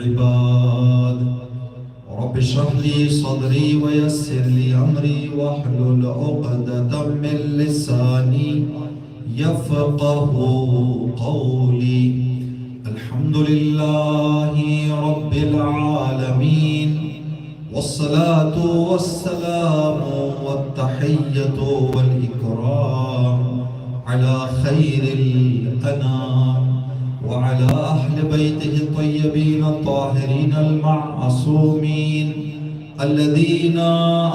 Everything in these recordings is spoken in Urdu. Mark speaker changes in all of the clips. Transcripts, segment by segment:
Speaker 1: العباد رب اشرح لي صدري ويسر لي أمري واحلل عقدة من لساني يفقه قولي. الحمد لله رب العالمين والصلاة والسلام والتحية والإكرام على خير الأنام وعلى أهل بيته الطيبين الطاهرين المعصومين الذين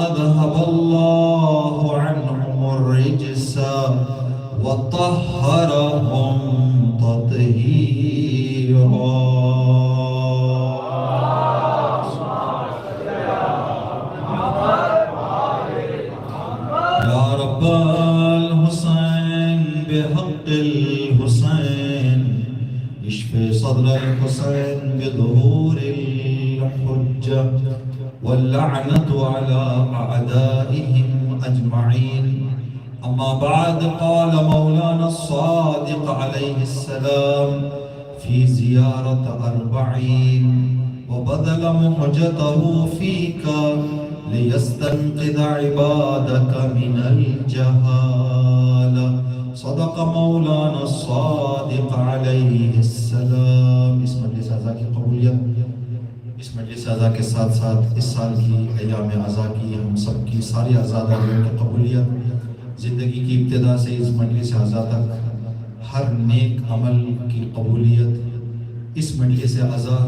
Speaker 1: أذهب الله عنهم الرجس وطهرهم تطهيرا. يا رب الحسين بحق الحسين اشفي صدر الحسين بظهور الحجة واللعنة على أعدائهم أجمعين. أما بعد، قال مولانا الصادق عليه السلام في زيارة 40 وبذل مهجته فيك ليستنقذ عبادك من الجهالة. صدق مولانا الصادق علیہ السلام. اس مجلس اعزا کی قبولیت، اس مجلس اعزا کے ساتھ ساتھ اس سال کی ایام اعزا کی ہم سب کی ساری عزاداریوں کی قبولیت، زندگی کی ابتدا سے اس مجلس اعزا تک ہر نیک عمل کی قبولیت. اس مجلس اعزا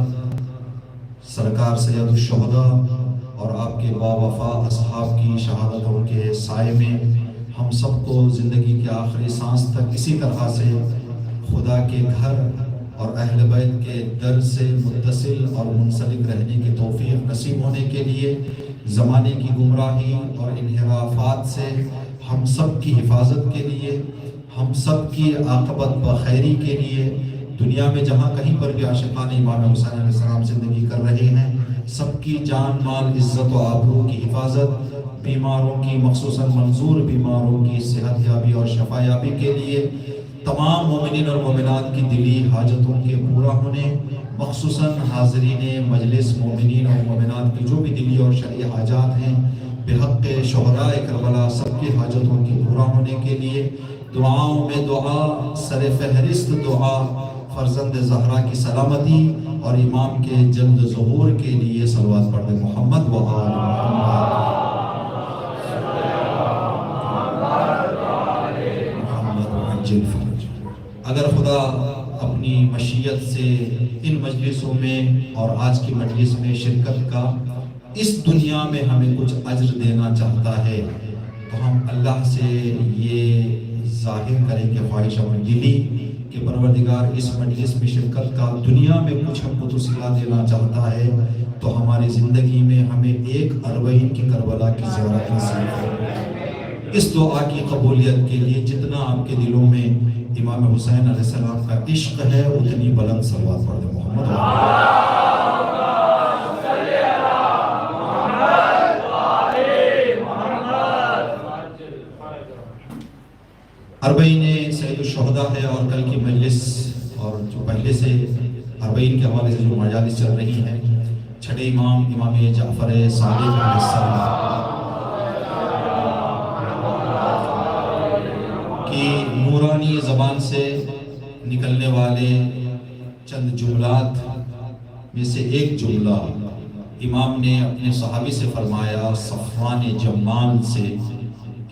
Speaker 1: سرکار سید الشہداء اور آپ کے باوفا اصحاب کی شہادتوں کے سائے میں ہم سب کو زندگی کے آخری سانس تک اسی طرح سے خدا کے گھر اور اہل بیت کے در سے متصل اور منسلک رہنے کی توفیق نصیب ہونے کے لیے زمانے کی گمراہی اور انحرافات سے ہم سب کی حفاظت کے لیے، ہم سب کی عاقبت بخیری کے لیے، دنیا میں جہاں کہیں پر بھی عاشقان امام حسین علیہ السلام زندگی کر رہے ہیں، سب کی جان مال عزت و آبرو کی حفاظت، بیماروں کی مخصوصاً منظور بیماروں کی صحت یابی اور شفا یابی کے لیے، تمام مومنین اور مومنات کی دلی حاجتوں کے پورا ہونے، مخصوصاً حاضرین مجلس مومنین اور مومنات کی جو بھی دلی اور شرعی حاجات ہیں بحق شہداء کربلا سب کی حاجتوں کی پورا ہونے کے لیے دعاؤں میں دعا، سر فہرست دعا فرزند زہرا کی سلامتی اور امام کے جلد ظہور کے لیے صلوات پڑھ دیں. محمد و آل محمد. اگر خدا اپنی مشیت سے ان مجلسوں میں اور آج کی مجلس میں شرکت کا اس دنیا میں ہمیں کچھ اجر دینا چاہتا ہے تو ہم اللہ سے یہ ظاہر کریں کہ خواہش اور دلی کہ پروردگار اس مجلس میں شرکت کا دنیا میں کچھ ہم کو تو صلہ دینا چاہتا ہے تو ہماری زندگی میں ہمیں 41 کی کربلا کی زیارت نصیب ہو. اس دعا کی قبولیت کے لیے جتنا آپ کے دلوں میں امام حسین علیہ السلام کا عشق ہے اتنی بلند صلوات پڑھ دیں. محمد اربعین سید الشہداء ہے اور کل کی مجلس اور جو پہلے سے اربعین کے حوالے سے جو مجالس چل رہی ہیں، چھٹے امام امام جعفر صادق علیہ السلام کی نورانی زبان سے نکلنے والے چند جملات میں سے ایک جملہ امام نے اپنے صحابی سے فرمایا، صفوان جمال سے،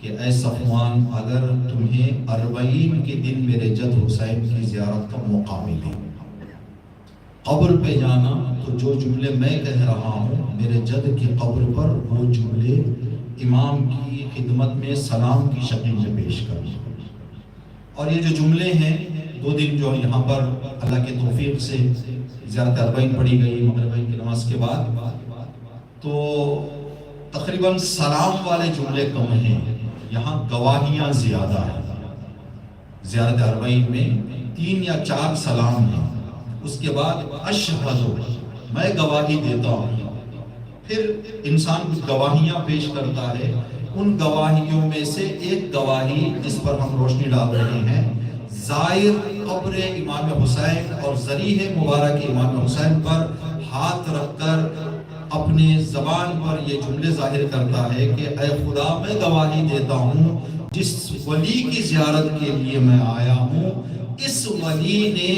Speaker 1: کہ اے صفوان اگر تمہیں 40 کے دن میرے جد حسین کی زیارت کا موقع ملے، قبر پہ جانا تو جو جملے میں کہہ رہا ہوں میرے جد کی قبر پر وہ جملے امام کی خدمت میں سلام کی شکل میں پیش کرنا. اور یہ جو جملے ہیں 2 دن جو یہاں پر اللہ کے توفیق سے زیارت 40 پڑھی گئی مغرب کی نماز کے بعد، تو تقریباً سلام والے جملے کم ہیں، یہاں گواہیاں زیادہ ہیں. زیارت 40 میں 3 یا 4 سلام ہیں، اس کے بعد اشہد، میں گواہی دیتا ہوں. پھر انسان کچھ گواہیاں پیش کرتا ہے، ان گواہیوں میں سے ایک گواہی جس پر ہم روشنی ڈال رہے ہیں، زائر قبر امام حسین اور ذریح مبارک امام حسین پر ہاتھ رکھ کر اپنے زبان پر یہ جملے ظاہر کرتا ہے کہ اے خدا میں گواہی دیتا ہوں جس ولی کی زیارت کے لیے میں آیا ہوں، اس ولی نے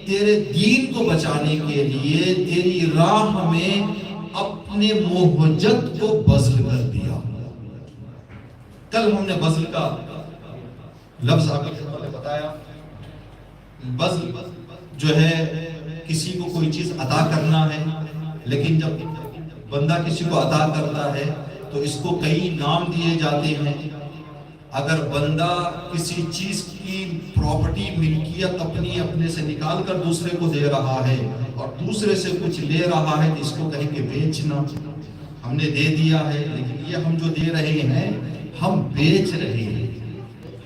Speaker 1: تیرے دین کو بچانے کے لیے تیری راہ میں اپنے مہجت کو بذل کر دیا۔ کل ہم نے بذل کا لفظ آپ کو بتایا۔ بذل جو ہے کسی کو کوئی چیز عطا کرنا ہے، لیکن جب بندہ کسی کو عطا کرتا ہے تو اس کو کئی نام دیے جاتے ہیں۔ اگر بندہ کسی چیز کی پراپرٹی ملکیت اپنے سے نکال کر دوسرے کو دے رہا ہے اور دوسرے سے کچھ لے رہا ہے تو اس کو کہیں گے بیچنا۔ ہم نے دے دیا ہے لیکن یہ ہم جو دے رہے ہیں ہم بیچ رہے ہیں۔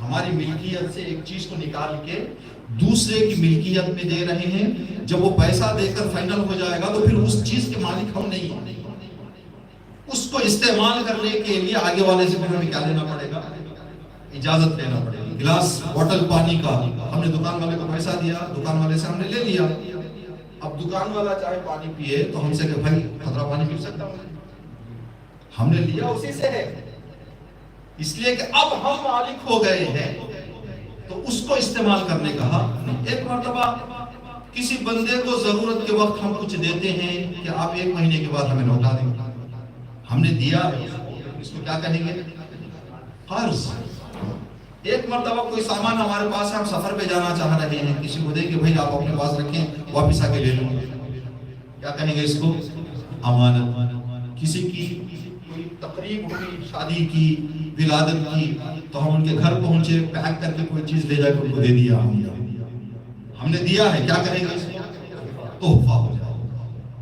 Speaker 1: ہماری ملکیت سے ایک چیز کو نکال کے دوسرے کی ملکیت میں دے رہے ہیں۔ جب وہ پیسہ دے کر فائنل ہو جائے گا تو پھر اس چیز کے مالک ہم نہیں ہیں۔ اس کو استعمال کرنے کے لیے آگے والے سے پھر ہمیں کیا لینا پڑے گا؟ اجازت لینا پڑے گی۔ گلاس بوٹل پانی کا ہم نے دکان والے کو پیسہ دیا، دکان والے سے ہم نے لے لیا۔ اب دکان والا چاہے پانی پیے تو ہم سے کہ بھائی خطرہ پانی پی سکتا ہوں، ہم نے لیا اسی سے ہے، اس لیے کہ اب ہم مالک ہو گئے ہیں تو اس کو استعمال کرنے کا حق نہیں۔ ایک مرتبہ کسی بندے کو ضرورت کے وقت ہم کچھ دیتے ہیں کہ آپ 1 مہینے کے بعد ہمیں لوٹا دیں، ہم نے دیا ہے، اس کو کیا کہیں گے؟ قرض۔ ایک مرتبہ کوئی سامان ہمارے پاس ہے، ہم سفر پہ جانا چاہ رہے ہیں، کسی کو دے کہ بھائی آپ اپنے پاس رکھیں واپس آ کے لے لوں، کیا کہیں گے اس کو؟ امانت۔ کسی کی کوئی تقریب ہوئی، شادی کی، ولادت کی، تو ہم ان کے گھر پہنچے، پیک کر کے کوئی چیز لے جا کے ان کو دے دیا، ہم نے دیا ہے، کیا کہیں گے اس کو؟ تحفہ ہو جائے۔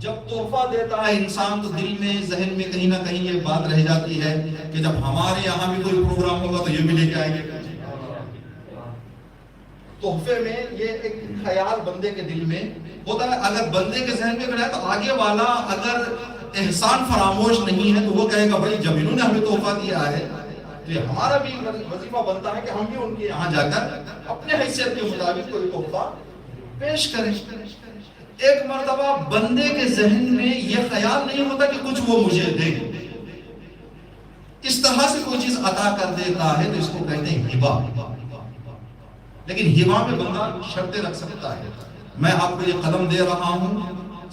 Speaker 1: جب تحفہ دیتا ہے انسان تو دل میں ذہن میں کہیں نہ کہیں یہ بات رہ جاتی ہے کہ جب ہمارے یہاں بھی کوئی پروگرام ہوگا تو یہ بھی لے کے آئیں گے۔ تحفے میں یہ ایک خیال بندے کے دل میں ہوتا ہے۔ اگر بندے کے ذہن میں بنا ہے تو آگے والا اگر احسان فراموش نہیں ہے تو وہ کہے گا بھائی جب انہوں نے ہمیں تحفہ دیا ہے تو یہ ہمارا بھی وظیفہ بنتا ہے کہ ہم بھی ان کے یہاں جا کر اپنے حیثیت کے مطابق کوئی تحفہ پیش کریں۔ ایک مرتبہ بندے کے ذہن میں یہ خیال نہیں ہوتا کہ کچھ وہ مجھے دے، اس طرح سے کوئی چیز عطا کر دیتا ہے تو اس کو کہتے ہیں ہبہ۔ لیکن ہبہ میں بندہ شرطیں رکھ سکتا ہے، میں آپ کو یہ قلم دے رہا ہوں،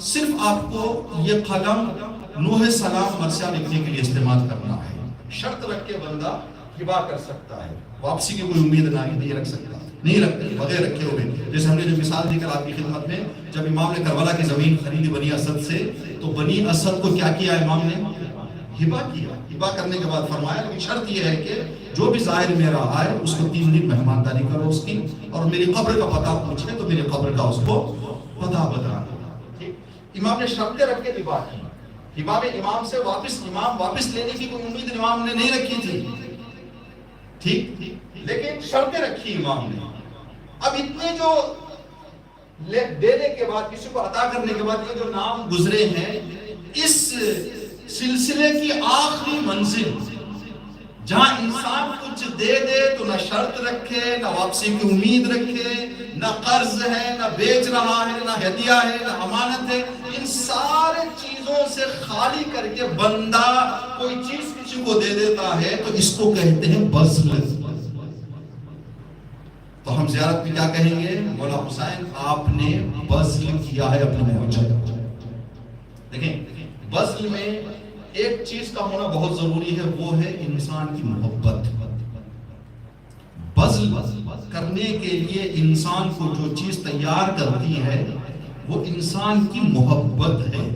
Speaker 1: صرف آپ کو یہ قلم نوح السلام مرثیہ لکھنے کے لیے استعمال کرنا ہے۔ شرط رکھ کے بندہ ہبہ کر سکتا ہے، واپسی کی کوئی امید نہیں رکھ سکتا، نہیں رکھتے بغیر رکھے ہوئے۔ جیسے ہم نے جو مثال دی کر آپ کی خدمت میں، جب امام نے کربلا کی زمین خریدی بنی اسد سے تو بنی اسد کو کیا کیا امام نے؟ ہبہ کیا۔ ہبہ کرنے کے بعد فرمایا کہ شرط یہ ہے کہ جو بھی زائر میرا آئے اس کو 3 دن مہمانداری کرو اس کی، اور میری قبر کا پتہ پوچھے تو میری قبر کا اس کو پتہ بتانا۔ امام نے شرطیں رکھ کے ہبہ کی۔ ہبہ میں امام سے امام واپس لینے کی کوئی امید امام نے نہیں رکھی تھی، ٹھیک، لیکن شرطیں رکھی امام نے۔ اب اتنے جو دینے کے بعد، کسی کو عطا کرنے کے بعد یہ جو نام گزرے ہیں، اس سلسلے کی آخری منزل جہاں انسان کچھ دے دے تو نہ شرط رکھے، نہ واپسی کی امید رکھے، نہ قرض ہے، نہ بیچ رہا ہے، نہ ہدیہ ہے، نہ امانت ہے، ان سارے چیزوں سے خالی کر کے بندہ کوئی چیز کسی کو دے دیتا ہے تو اس کو کہتے ہیں بذل۔ تو ہم زیارت میں کیا کہیں گے؟ مولا حسین آپ نے بذل کیا ہے اپنے موجود۔ دیکھیں بذل میں ایک چیز کا ہونا بہت ضروری ہے، وہ ہے انسان کی محبت۔ بذل کرنے کے لیے انسان کو جو چیز تیار کرتی ہے وہ انسان کی محبت ہے۔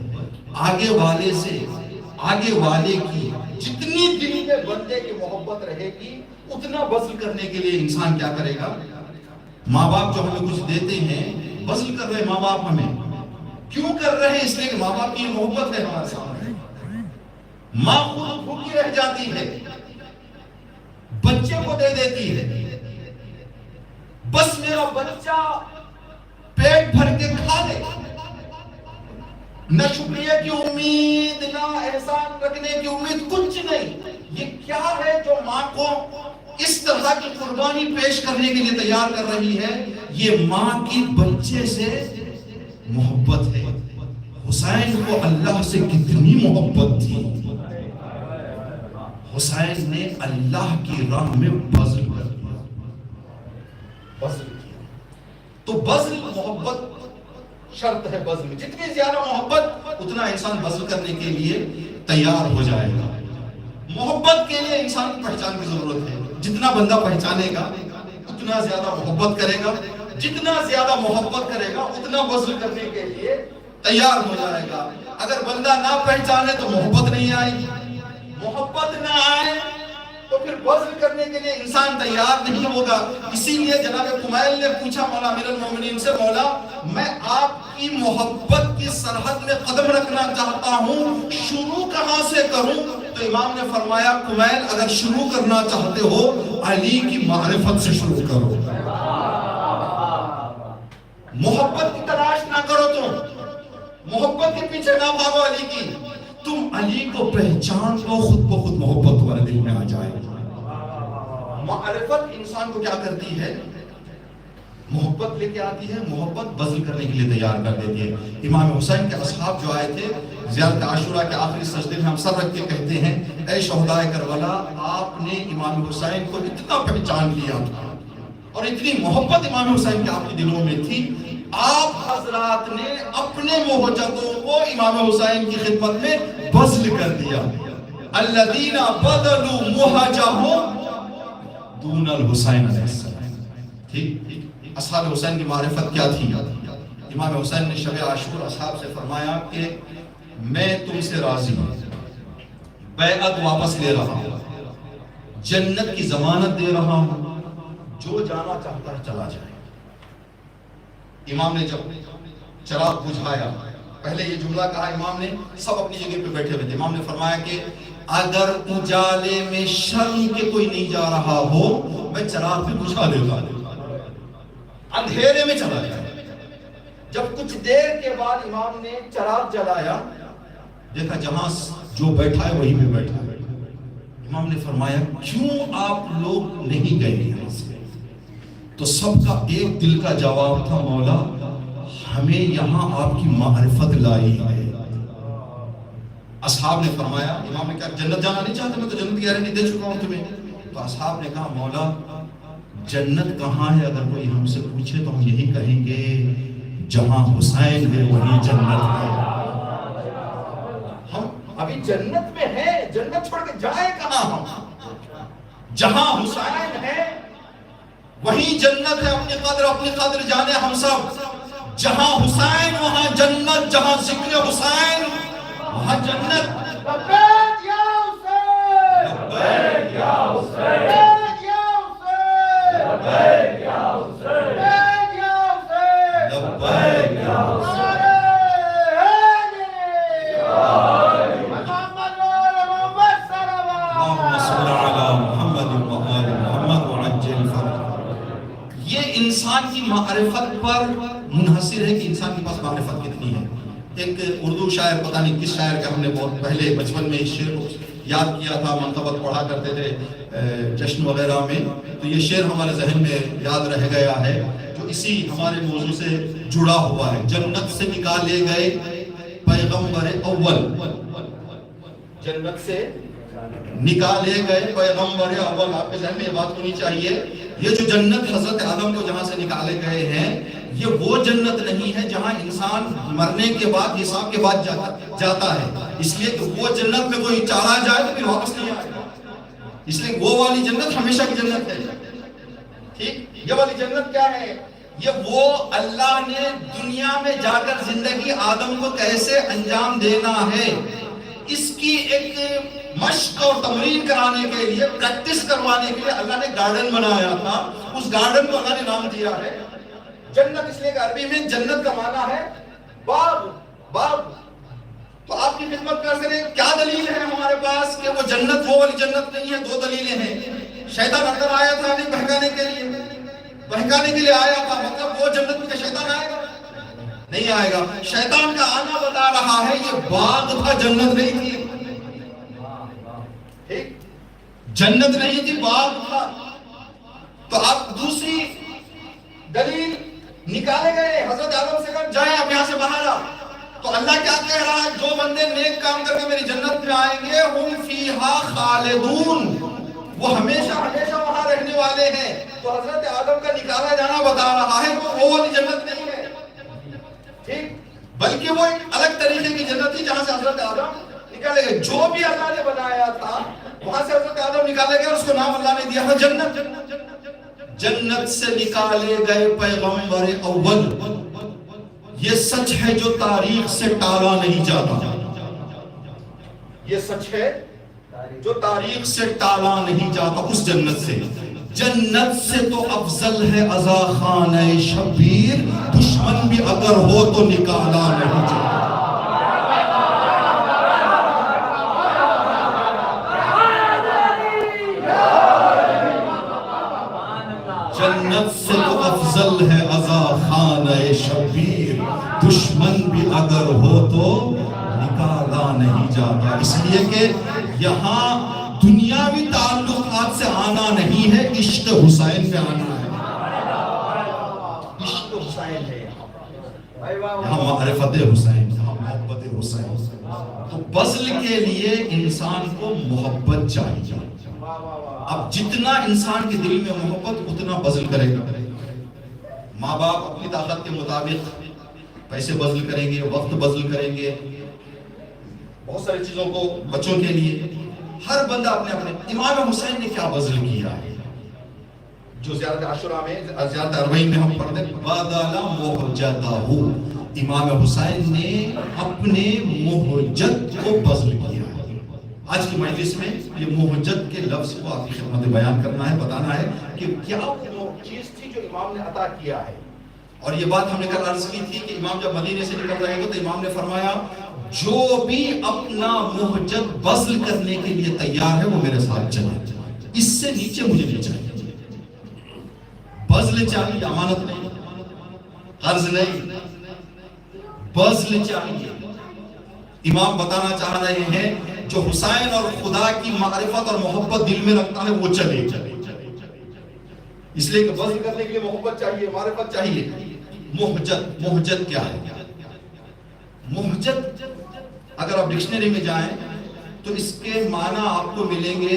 Speaker 1: آگے والے سے، آگے والے کی جتنی دل میں بندے کی محبت رہے گی اتنا بذل کرنے کے لیے انسان کیا کرے گا؟ ماں باپ جو ہمیں کچھ دیتے ہیں، بذل کر رہے ماں باپ ہمیں کیوں کر رہے ہیں؟ اس لیے کہ ماں باپ کی محبت ہے ہمارے سامنے۔ ماں خود بھوکی رہ جاتی ہے، بچے کو دے دیتی ہے، بس میرا بچہ پیٹ بھر کے کھا لے، نہ شکریہ کی امید، نہ احسان رکھنے کی امید، کچھ نہیں۔ یہ کیا ہے جو ماں کو اس طرح کی قربانی پیش کرنے کے لیے تیار کر رہی ہے؟ یہ ماں کی بچے سے محبت ہے۔ حسین کو اللہ سے کتنی محبت تھی، حسین نے اللہ کی راہ میں بذل کر دیا، بذل کیا۔ تو بذل محبت شرط ہے بذل میں، جتنی زیادہ محبت اتنا انسان بذل کرنے کے لیے تیار ہو جائے گا۔ محبت کے لیے انسان کی پہچان کی ضرورت ہے، جتنا بندہ پہچانے گا اتنا زیادہ محبت کرے گا، جتنا زیادہ محبت کرے گا اتنا بذل کرنے کے لیے تیار ہو جائے گا۔ اگر بندہ نہ پہچانے تو محبت نہیں آئے گی، محبت نہ آئے تو پھر بذل کرنے کے لیے انسان تیار نہیں ہوگا۔ اسی لیے جناب کمیل نے پوچھا مولا امیر المومنین سے، مولا میں آپ کی محبت کی سرحد میں قدم رکھنا چاہتا ہوں، شروع کہاں سے کروں؟ تو امام نے فرمایا کمیل اگر شروع کرنا چاہتے ہو علی کی معرفت سے شروع کرو، محبت کی تلاش نہ کرو، تم محبت کے پیچھے نہ بھاگو علی کی، تم علی کو پہچان لو، خود بخود محبت تمہارے دل میں آ جائے۔ معرفت انسان کو کیا کرتی ہے؟ محبت لے کے آتی ہے، محبت بذل کرنے کے لیے تیار کر دیتی ہے۔ امام حسین کے اصحاب جو آئے تھے زیارت عاشورہ کے آخری سجدے میں ہم سر رکھ کے کہتے ہیں اے شہدائے کربلا، آپ نے امام حسین کو اتنا پہچان لیا اور اتنی محبت امام حسین کے آپ کے دلوں میں تھی، آپ حضرات نے اپنے موجودوں کو امام حسین کی خدمت میں بذل کر دیا۔ الذین بدلوا مہجہم دون الحسین علیہ السلام۔ ٹھیک، اصحاب حسین کی معرفت کیا تھی؟ امام حسین نے شب عاشور اصحاب سے فرمایا کہ میں تم سے راضی ہوں، بیعت واپس لے رہا ہوں، جنت کی ضمانت دے رہا ہوں، جو جانا چاہتا ہے چلا جائے۔ امام نے جب چراغ بجھایا، پہلے یہ جملہ کہا امام نے، سب اپنی جگہ پہ بیٹھے ہوئے تھے، امام نے فرمایا کہ اگر اجالے میں شرم کے کوئی نہیں جا رہا ہو میں چراغ بھی بجھا دیتا، اندھیرے میں چلا جائے۔ جب کچھ دیر کے بعد امام نے چراغ جلایا، دیکھا جہاں جو بیٹھا ہے وہیں پہ بیٹھا ہے۔ امام نے فرمایا کیوں آپ لوگ نہیں گئے یہاں سے؟ تو سب کا ایک دل کا جواب تھا مولا ہمیں یہاں آپ کی معرفت لائی ہے۔ اصحاب نے فرمایا، امام نے کہا جنت جانا نہیں چاہتے؟ میں تو جنت کی گارنٹی دے چکا ہوں تمہیں۔ تو اصحاب نے کہا مولا جنت کہاں ہے؟ اگر کوئی ہم سے پوچھے تو ہم یہی کہیں گے جہاں حسین ہے وہیں جنت ہے۔ ہم ابھی جنت میں ہیں، جنت چھوڑ کے جائیں کہاں؟ ہم جہاں حسین ہے وہیں جنت ہے، اپنی قدر جانے ہم سب، جہاں حسین وہاں جنت، جہاں ذکر حسین وہاں جنت۔ لبیک یا حسین، لبیک یا حسین، لبیک یا حسین، لبیک یا حسین، لبیک یا حسین، لبیک یا حسین۔ انسان کی معرفت پر منحصر ہے کہ انسان کے پاس معرفت کتنی ہے۔ ایک اردو شاعر، پتہ نہیں کس شاعر کا ہم نے بہت پہلے بچپن میں اس شعر کو یاد کیا تھا، منطبت پڑھا کرتے تھے جشن وغیرہ میں، تو یہ شعر ہمارے ذہن میں یاد رہ گیا ہے جو اسی ہمارے موضوع سے جڑا ہوا ہے۔ جنت سے نکالے گئے پیغمبر اول، جنت سے نکالے گئے پیغمبر اول، آپ کے ذہن میں یہ بات ہونی چاہیے۔ یہ جو جنت حضرت آدم کو جہاں سے نکالے گئے ہیں یہ وہ جنت نہیں ہے جہاں انسان مرنے کے بعد حساب کے بعد جاتا ہے، اس لیے کہ وہ جنت میں کوئی چلا جائے تو پھر واپس نہیں آئے گا، اس لیے وہ والی جنت ہمیشہ کی جنت ہے۔ ٹھیک، یہ والی جنت کیا ہے؟ یہ وہ اللہ نے دنیا میں جا کر زندگی آدم کو کیسے انجام دینا ہے اس کی ایک مشق اور تمرین کرانے کے لیے، پریکٹس کروانے کے لیے اللہ نے گارڈن بنایا تھا۔ اس گارڈن کو اللہ نے نام دیا ہے جنت، اس لیے کہ عربی میں جنت کا معنی ہے باغ، باغ۔ تو آپ کی خدمت کر سکیں کیا دلیل ہے ہمارے پاس کہ وہ جنت وہ والی جنت نہیں ہے؟ دو دلیلیں ہیں۔ شیطان اندر آیا تھا نہیں بہکانے کے لیے آیا تھا، مطلب وہ جنت میں شیطان آئے گا نہیں آئے گا۔ شیطان کا آنا بتا رہا ہے یہ باغ تھا، جنت نہیں تھی۔ جنت نہیں تھی، باغ تھا۔ تو آپ دوسری دلیل نکالے گئے، حضرت آدم سے کہا جائیں آپ یہاں سے باہر آ، تو اللہ کیا والے نیک کام کر کے میری جنت میں آئیں گے، ہم فیہا خالدون، وہ ہمیشہ ہمیشہ وہاں رہنے والے ہیں۔ تو حضرت آدم کا نکالا جانا بتا رہا ہے وہ والی جنت نہیں ہے، ٹھیک، بلکہ وہ ایک الگ طریقے کی جنت تھی جہاں سے حضرت آدم نکالے گئے۔ جو بھی اللہ نے بنایا تھا وہاں سے حضرت آدم نکالے گئے اور اس کو نام اللہ نے دیا تھا جنت۔ جنت سے نکالے گئے پیغمبر اول، یہ سچ ہے جو تاریخ سے ٹالا نہیں جاتا، یہ سچ ہے جو تاریخ سے ٹالا نہیں جاتا۔ اس جنت سے، جنت سے تو افضل ہے عزا خانہ شبیر، دشمن بھی اگر ہو تو نکالا نہیں جاتا۔ جنت سے تو افضل ہے عزا خانہ شبیر، دشمن بھی اگر ہو تو نکالا نہیں جاتا۔ اس لیے کہ یہاں دنیاوی تعلقات سے آنا نہیں ہے، عشق حسین میں آنا ہے، عشق حسین ہے یہاں، معرفت حسین، یہاں محبت حسین۔ تو بذل کے لیے انسان کو محبت چاہیے۔ اب جتنا انسان کے دل میں محبت اتنا بذل کرے گا۔ ماں باپ اپنی طاقت کے مطابق پیسے بذل کریں گے، وقت بذل کریں گے، بہت ساری چیزوں کو بچوں کے لیے، ہر بندہ اپنے اپنے۔ امام حسین نے کیا بذل کیا ہے جو زیارت عاشوراء میں، زیارت اربعین میں ہم پڑھتے ہیں، بادل مہجتہ، امام حسین نے اپنے مہجت کو بذل کیا ہے۔ آج کی مجلس میں یہ مہجت کے لفظ کو آپ کی خدمت بیان کرنا ہے، بتانا ہے کہ کیا وہ چیز تھی جو امام نے عطا کیا ہے۔ اور یہ بات ہم نے کل عرض کی تھی کہ امام جب مدینے سے نکل رہے تھے تو امام نے فرمایا جو بھی اپنا مہجت بذل کرنے کے لیے تیار ہے وہ میرے ساتھ چلے، اس سے نیچے مجھے نہیں چاہیے۔ بذل چاہیے، امانت نہیں، قرض نہیں، بذل چاہیے۔ امام بتانا چاہ رہے ہیں جو حسین اور خدا کی معرفت اور محبت دل میں رکھتا ہے وہ چلے، اس لیے کہ بذل کرنے کے لیے محبت چاہیے، معرفت چاہیے۔ مہجت، مہجت کیا ہے؟ مہجت اگر آپ ڈکشنری میں جائیں تو اس کے معنی آپ کو ملیں گے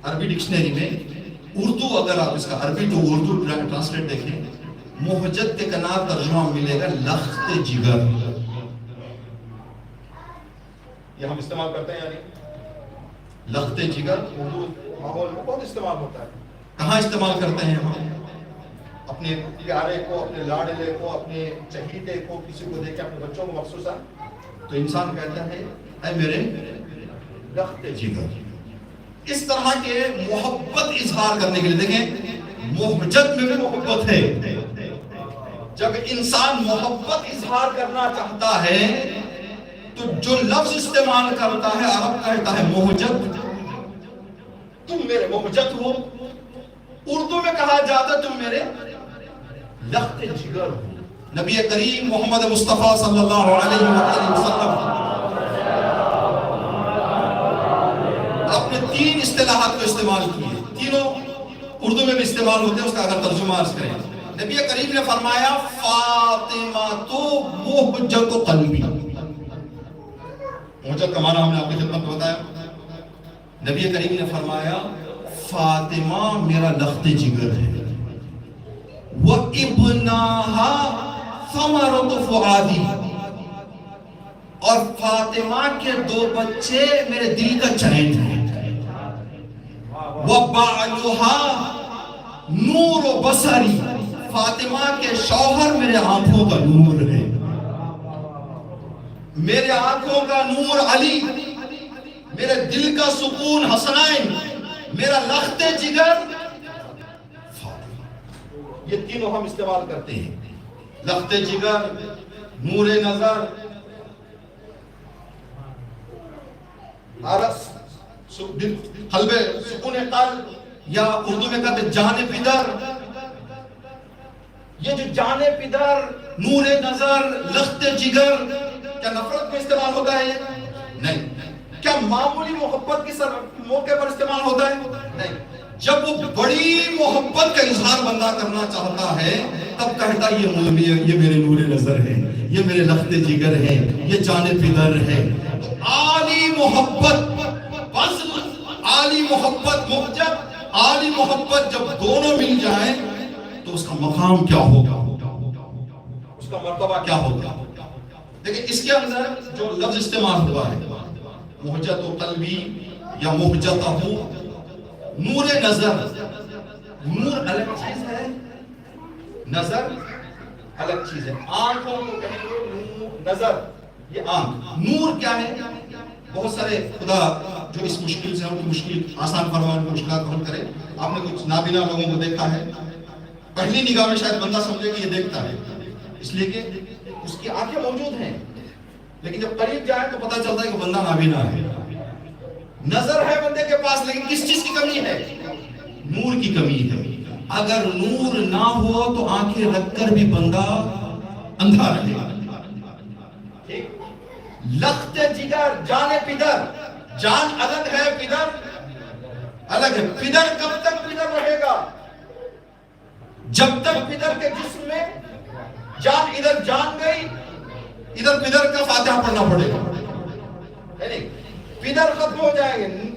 Speaker 1: عربی ڈکشنری میں۔ اردو اگر آپ اس کا عربی ٹو اردو ٹرانسلیٹ دیکھیں، مہجت کے کنار ترجمہ ملے گا لخت جگر۔ یہ ہم استعمال کرتے ہیں، یعنی لخت جگر اردو ماحول میں بہت استعمال ہوتا ہے۔ کہاں استعمال کرتے ہیں ہم؟ اپنے پیارے کو، اپنے لاڈلے کو، اپنے چہیتے کو، کسی کو دیکھے، اپنے بچوں کو مخصوصا، تو انسان کہتا ہے اے میرے لخت جگر۔ اس طرح کے محبت اظہار کرنے کے لیے دیکھیں مہجت میں بھی محبت ہے۔ جب انسان محبت اظہار کرنا چاہتا ہے تو جو لفظ استعمال کرتا ہے، عرب کہتا ہے مہجت، تم میرے مہجت ہو۔ اردو میں کہا جاتا تم میرے لخت جگر ہو۔ نبی کریم محمد مصطفیٰ صلی اللہ علیہ وسلم اپنے تین اصطلاحات کو استعمال کیے، تینوں اردو میں بھی استعمال ہوتے ہیں، اس کا اگر ترجمہ عرض کریں، نبی کریم نے فرمایا فاطمہ تو مہجت قلبی۔ مہجت کا معنی ہم نے آپ کی خدمت میں بتایا۔ نبی کریم نے فرمایا فاطمہ میرا لخت جگر ہے، وَإِبْنَاهَا ثَمَرَةُ فُعَادِي، اور فاطمہ کے دو بچے میرے دل کا چین ہیں، وَبَعْلُهَا نُورُ بَصَرِي، فاطمہ کے شوہر میرے آنکھوں کا نور ہے، میرے آنکھوں کا نور علی، میرے دل کا سکون حسنین، میرا لخت جگر فاطمہ۔ یہ تینوں ہم استعمال کرتے ہیں، لخت جگر، نور نظر، قلب، سکون قلب، یا اردو میں کہتے ہیں جان پدر۔ یہ جو جان پدر، نور نظر، لخت جگر، کیا نفرت میں استعمال ہوتا ہے؟ نہیں۔ کیا معمولی محبت کی موقع پر استعمال ہوتا ہے؟ نہیں۔ جب وہ بڑی محبت کا اظہار بندہ کرنا چاہتا ہے تب کہتا ہے یہ میرے نور نظر ہے، یہ میرے لخت جگر ہے، یہ جان پدر ہے. تو عالی محبت فضل، عالی محبت محجب، عالی محبت جب دونوں مل جائیں تو اس کا مقام کیا ہوگا، اس کا مرتبہ کیا ہوگا. لیکن اس کے اندر جو لفظ استعمال ہوا ہے محجت و قلبی یا محجتہ، نور نظر. نور الگ چیز ہے، نظر الگ چیز ہے. آنکھوں کو کہیں گے نظر، یہ آنکھ. نور کیا ہے؟ بہت سارے خدا جو اس مشکل سے ان کی مشکل آسان فرمائے، ان کی مشکلات کم کرے. آپ نے کچھ نابینا لوگوں کو دیکھا ہے، پہلی نگاہ میں شاید بندہ سمجھے کہ یہ دیکھتا ہے، اس لیے کہ اس کی آنکھیں موجود ہیں، لیکن جب قریب جائے تو پتہ چلتا ہے کہ بندہ نابینا ہے. نظر ہے بندے کے پاس، لیکن کس چیز کی کمی ہے؟ نور کی کمی ہے. اگر نور نہ ہو تو آنکھیں رکھ کر بھی بندہ اندھا رہے گا. لخت جگر، جان پدر. جان الگ ہے، پدر الگ ہے. پدر کب تک پدر رہے گا؟ جب تک پدر کے جسم میں جان، ادھر جان گئی ادھر پدر کا فاتحہ پڑھنا پڑے گا. پدر ختم ہو جائیں گے،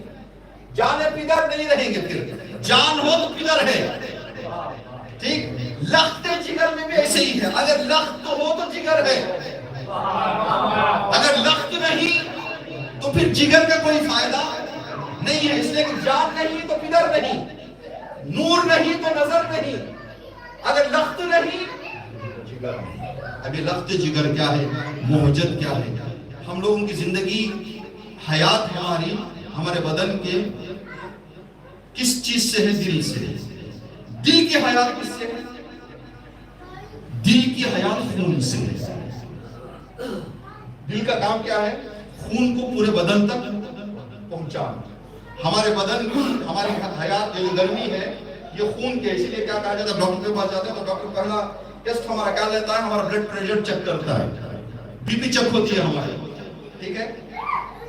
Speaker 1: جان پدر نہیں رہیں گے. پھر جان ہو تو پدر ہے. ٹھیک، لخت جگر میں بھی ایسے ہی ہے. اگر لخت ہو تو جگر ہے، اگر لخت نہیں تو پھر جگر کا کوئی فائدہ نہیں ہے. اس لیے کہ جان نہیں تو پدر نہیں، نور نہیں تو نظر نہیں. اگر لخت نہیں جگر نہیں. ابھی لخت جگر کیا ہے، محجت کیا ہے؟ ہم لوگوں کی زندگی، حیات ہماری، ہمارے بدن کے کس چیز سے ہے؟ دل سے. دل کی حیات کس سے ہے؟ دل کی حیات خون سے ہے. دل کا کام کیا ہے؟ خون کو پورے بدن تک پہنچانا. ہمارے بدن کی ہماری حیات جو گرمی ہے یہ خون کے، اسی لیے کیا کہا جاتا ہے، ڈاکٹر کے پاس جاتے ہیں تو ڈاکٹر پہلا ٹیسٹ ہمارا کیا لیتا ہے؟ ہمارا بلڈ پریشر چیک کرتا ہے، بی پی چیک ہوتی ہے ہماری. ٹھیک ہے،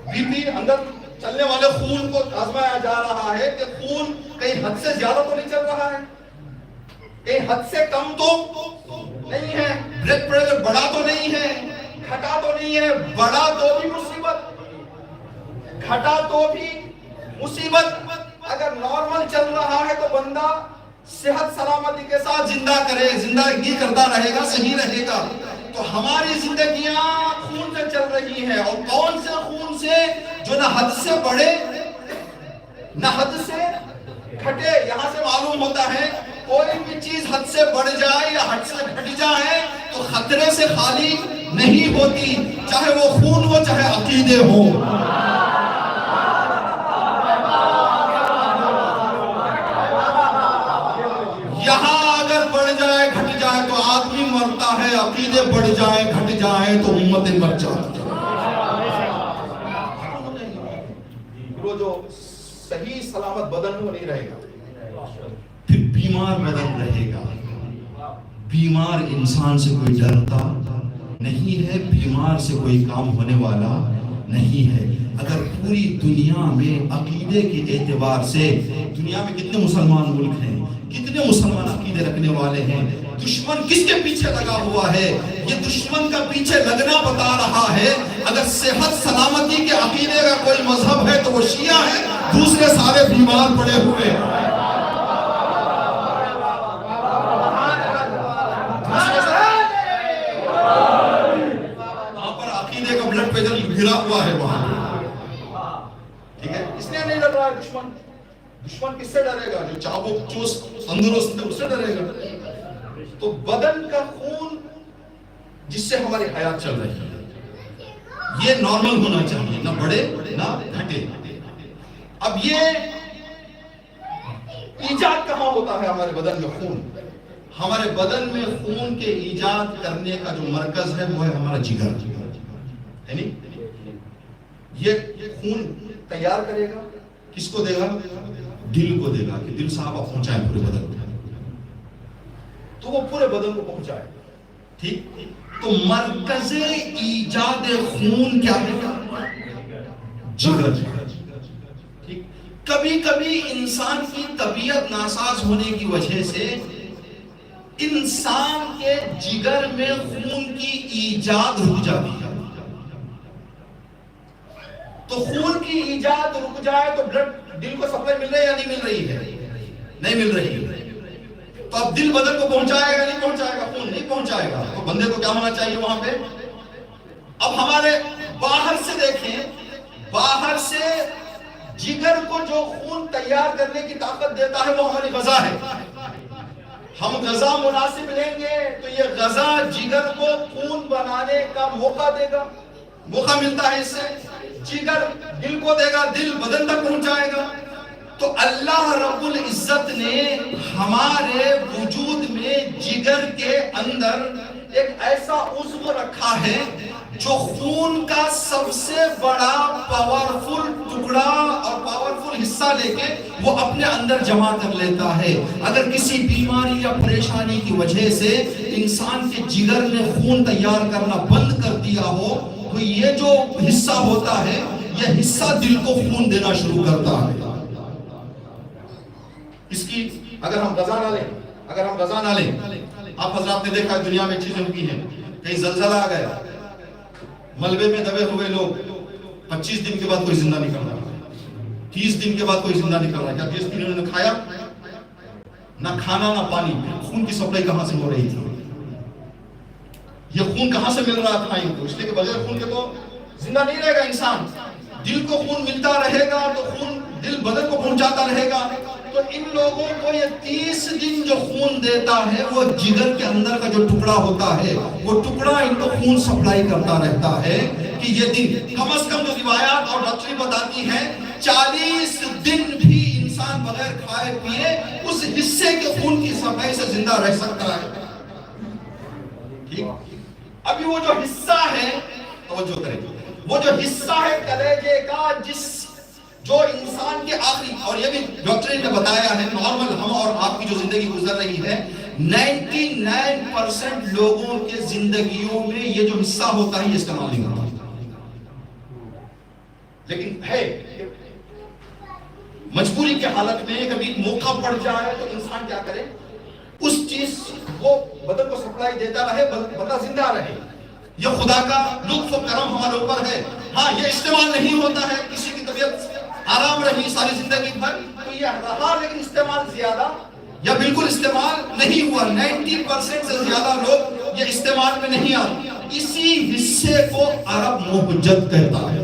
Speaker 1: بی پی اندر چلنے والے خون کو آزمایا جا رہا ہے کہ خون کہیں حد سے زیادہ تو نہیں چل رہا ہے، کہیں حد سے کم تو نہیں ہے، بلڈ پریشر بڑا تو نہیں ہے، گھٹا تو نہیں ہے. بڑا تو بھی مصیبت، گھٹا تو بھی مصیبت. اگر نارمل چل رہا ہے تو بندہ صحت سلامتی کے ساتھ زندگی کرتا رہے گا، صحیح رہے گا. تو ہماری زندگیاں خون سے چل رہی ہیں، اور کون سے خون سے؟ جو نہ حد سے بڑھے نہ حد سے گھٹے. یہاں سے معلوم ہوتا ہے کوئی بھی چیز حد سے بڑھ جائے یا حد سے گھٹ جائے تو خطرے سے خالی نہیں ہوتی، چاہے وہ خون ہو چاہے عقیدے ہو. یہاں اگر بڑھ جائے گھٹ جائے تو آدمی مرتا ہے، عقیدے بڑھ جائے گھٹ جائے تو امتیں مر جاتی ہیں. وہ جو صحیح سلامت بدن وہ نہیں رہے گا، پھر بیمار بدن رہے گا. بیمار انسان سے کوئی ڈرتا نہیں ہے، بیمار سے کوئی کام ہونے والا نہیں ہے. اگر پوری دنیا میں عقیدے کے اعتبار سے، دنیا میں کتنے مسلمان ملک ہیں، کتنے مسلمان عقیدے رکھنے والے ہیں، دشمن کس کے پیچھے لگا ہوا ہے؟ یہ دشمن کا پیچھے لگنا بتا رہا ہے اگر صحت سلامتی کے عقیدے کا کوئی مذہب ہے تو وہ شیعہ ہے، دوسرے سارے بیمار پڑے ہوئے ہیں. گرا ہوا ہے وہاں. ٹھیک ہے، اس لیے نہیں لڑ رہا ہے دشمن. دشمن کس سے ڈرے گا؟ جو چابک چوس تندرست ہے اس سے ڈرے گا. تو بدن کا خون جس سے ہماری حیات چل رہی ہے یہ نارمل ہونا چاہیے، نہ بڑھے نہ گھٹے. اب یہ ایجاد کہاں ہوتا ہے ہمارے بدن میں خون؟ ہمارے بدن میں خون کے ایجاد کرنے کا جو مرکز ہے وہ ہے ہمارا جگر. یعنی یہ خون تیار کرے گا، کس کو دے گا؟ دل کو دے گا کہ دل صاحب آپ پہنچائیں پورے بدن کو، تو وہ پورے بدن کو پہنچائے. ٹھیک، تو مرکز ایجاد خون کیا ہے؟ جگر. ٹھیک، کبھی کبھی انسان کی طبیعت ناساز ہونے کی وجہ سے انسان کے جگر میں خون کی ایجاد رک جاتی ہے. تو خون کی ایجاد رک جائے تو بلڈ دل کو سپلائی مل رہی ہے یا نہیں مل رہی ہے؟ نہیں مل رہی ہے. تو اب دل بدن کو پہنچائے گا نہیں پہنچائے گا؟ خون نہیں پہنچائے گا. تو بندے کو کیا ہونا چاہیے وہاں پہ؟ اب ہمارے باہر سے دیکھیں، باہر سے جگر کو جو خون تیار کرنے کی طاقت دیتا ہے وہ ہماری غذا ہے. ہم غذا مناسب لیں گے تو یہ غذا جگر کو خون بنانے کا موقع دے گا. موقع ملتا ہے اس سے. جگر دل کو دے گا، دل بدن تک پہنچائے گا. تو اللہ رب العزت نے ہمارے وجود میں جگر کے اندر ایک ایسا عضو رکھا ہے جو خون کا سب سے بڑا پاورفل ٹکڑا اور پاورفل حصہ لے کے وہ اپنے اندر جمع کر لیتا ہے. اگر کسی بیماری یا پریشانی کی وجہ سے انسان کے جگر نے خون تیار کرنا بند کر دیا ہو تو یہ جو حصہ ہوتا ہے یہ حصہ دل کو خون دینا شروع کرتا ہے. اس کی اگر ہم غذا نہ لیں، آپ حضرات نے دیکھا دنیا میں چیزیں ہوئی ہیں، کہیں زلزلہ آ گیا، ملبے میں دبے ہوئے لوگ 25 دن کے بعد کوئی زندہ نہیں کر رہا، 30 دن کے بعد کوئی زندہ نہیں کر رہا. کیا 30 دن انہوں نے کھایا؟ نہ کھانا نہ پانی. خون کی سپلائی کہاں سے ہو رہی تھی؟ یہ خون کہاں سے مل رہا تھا ان کو؟ اس لیے کہ بغیر خون کے تو زندہ نہیں رہے گا انسان. دل کو خون ملتا رہے گا تو خون دل بدن کو پہنچاتا رہے گا. تو ان لوگوں کو یہ 30 دن جو خون دیتا ہے وہ جگر کے اندر کا جو ٹکڑا ہوتا ہے وہ ٹکڑا ان کو خون سپلائی کرتا رہتا ہے کہ یہ دن کم از کم جو روایات اور ڈاکٹری بتاتی ہیں 40 دن بھی انسان بغیر کھائے پیے اس حصے کے خون کی سپلائی سے زندہ رہ سکتا ہے. ٹھیک. ابھی وہ جو حصہ ہے، توجہ کریں، وہ جو حصہ ہے کلیجے کا جو انسان کے آخری، اور یہ بھی ڈاکٹر نے بتایا ہے، نارمل ہم اور آپ کی جو زندگی گزر رہی ہے 99% لوگوں کے زندگیوں میں یہ جو حصہ ہوتا ہے یہ استعمال نہیں ہوتا. لیکن ہے مجبوری کے حالت میں کبھی موقع پڑ جائے تو انسان کیا کرے؟ اس چیز کو بدن کو سپلائی دیتا رہے، بندہ زندہ رہے. یہ خدا کا لطف و کرم ہمارے اوپر ہے. ہاں یہ استعمال نہیں ہوتا ہے، کسی کی طبیعت آرام رہی ساری زندگی بھر تو یہ رہا، لیکن استعمال زیادہ یا بالکل استعمال نہیں ہوا. 90% سے زیادہ لوگ یہ استعمال میں نہیں آتے. اسی حصے کو عرب مہجت کہتا ہے.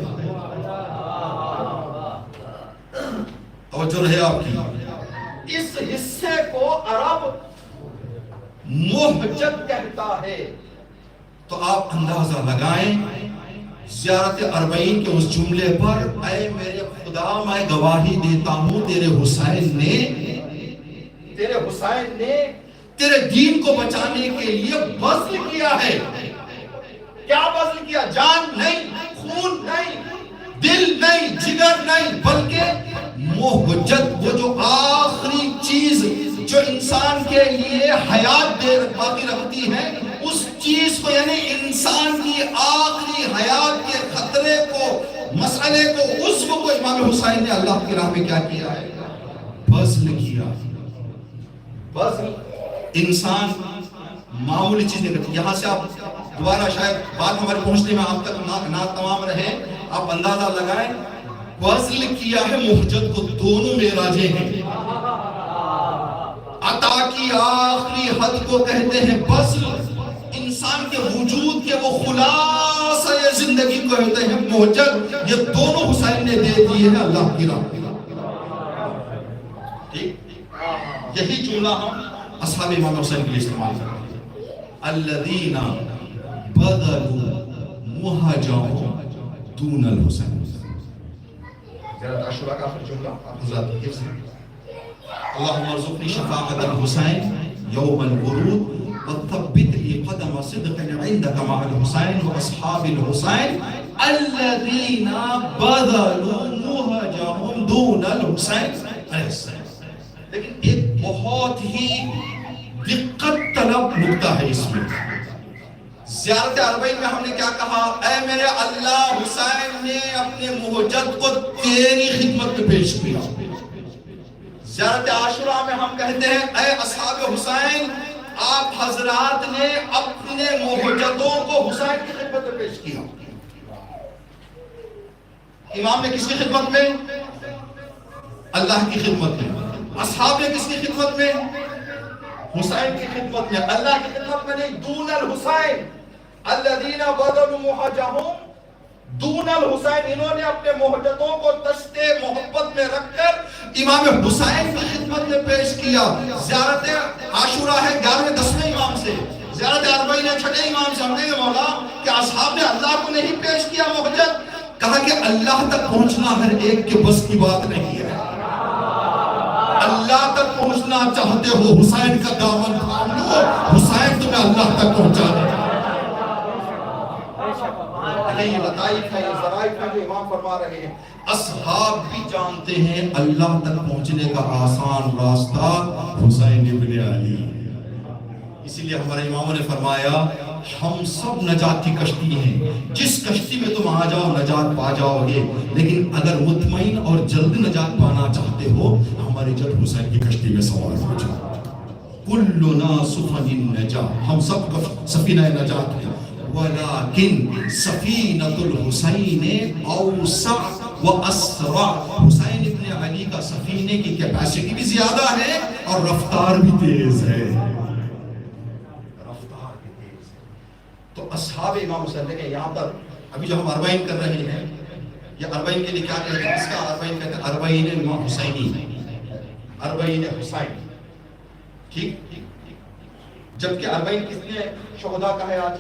Speaker 1: توجہ رہے آپ کی. اس حصے کو عرب مہجت کہتا ہے. تو آپ اندازہ لگائیں زیارت اربعین کے اس جملے پر، اے میرے خدا میں گواہی دیتا ہوں تیرے حسین نے تیرے دین کو بچانے کے لیے بذل کیا ہے. کیا بذل کیا؟ جان نہیں، خون نہیں، دل نہیں، جگر نہیں، بلکہ مہجت، وہ جو آخری چیز جو انسان کے لیے حیات باقی رکھتی ہے اس چیز کو، یعنی انسان کی آخری حیات کے خطرے کو، مسئلے کو، عضو کو امام حسین نے اللہ کی راہ میں کیا کیا ہے؟ بذل کیا. بذل انسان معمولی چیز نہیں کرتی. یہاں سے آپ دوبارہ شاید بات ہمارے پہنچنے میں آپ تک نہ تمام رہے، آپ اندازہ لگائیں بذل کیا ہے. مہجت کو دونوں معراجیں ہیں. عطا کی آخری حد کو کہتے ہیں بذل. انسان کے وجود کے وہ خلاصہ زندگی کو کہتے ہیں مہجت. یہ دونوں حسین نے دے دیے ہیں اللہ کی راہ. یہی جملہ ہم اصحاب امام حسین کے لیے استعمال کرتے ہیں. الذین بذلوا مہجهم دون الحسین. زیادہ عاشورہ کا آخر جملہ آپ حضرات حفظ ہیں. اللہم ارزقنی شفاعت الحسین یوم الورود وثبت لي قدم صدق عندك مع الحسين واصحاب الحسين الذين بذلوا مهجهم دون الحسين علیہ السلام. لیکن ایک بہت ہی دقت طلب نکتہ ہے اس میں. زیارت اربعین میں ہم نے کیا کہا؟ اے میرے اللہ، حسین نے اپنے مہجت کو تیری خدمت میں پیش کیا. زیارت عاشورہ میں ہم کہتے ہیں اے اصحاب حسین، آپ حضرات نے اپنے محجتوں کو حسین کی خدمت میں پیش کیا. امام نے کس کی خدمت میں؟ اللہ کی خدمت میں. اصحاب نے کس کی خدمت میں؟ حسین کی خدمت میں. اللہ کی خدمت میں نہیں. دون الحسین الذین بذلوا محجتهم دون الحسین. انہوں نے اپنے محجتوں کو دشت محبت میں رکھ کر امام حسین کی خدمت میں پیش کیا. زیارت عاشورہ ہے 11ویں 10ویں امام سے, زیارت اربعین ہے 6 امام سے. ہم نے مولا کہ اصحاب نے اللہ کو نہیں پیش کیا محجت. کہا کہ اللہ تک پہنچنا ہر ایک کے بس کی بات نہیں ہے. اللہ تک پہنچنا چاہتے ہو حسین کا دامن تھام لو, حسین تمہیں اللہ تک پہنچا دے. یہ لطائف ہے, یہ ذرائف ہے جو امام فرما رہے ہیں. اصحاب بھی جانتے ہیں اللہ تک پہنچنے کا آسان راستہ حسین ابن علی. اسی لیے ہمارے اماموں نے فرمایا ہم سب نجات کی کشتی ہیں, جس کشتی میں تم آ جاؤ نجات پا جاؤ گے, لیکن اگر مطمئن اور جلد نجات پانا چاہتے ہو ہمارے جد حسین کی کشتی میں سوار ہو جاؤ. کلنا سفن النجا, ہم سب سفینہ نجات ہیں. ولیکن سفینۃ الحسین اوسع واسرع. حسین ابن علی کا سفینے کی کیپیسٹی بھی زیادہ ہے اور رفتار بھی تیز ہے. تو اصحاب امام حسین کے یہاں پر ابھی جو ہم اربعین کر رہے ہیں, یہ اربعین کے لیے کیا کہتے ہیں؟ اس کا اربعین کہتے ہیں اربعین امام حسینی, اربعین حسین. ٹھیک, جبکہ اربعین کس نے شہداء کا ہے؟ آج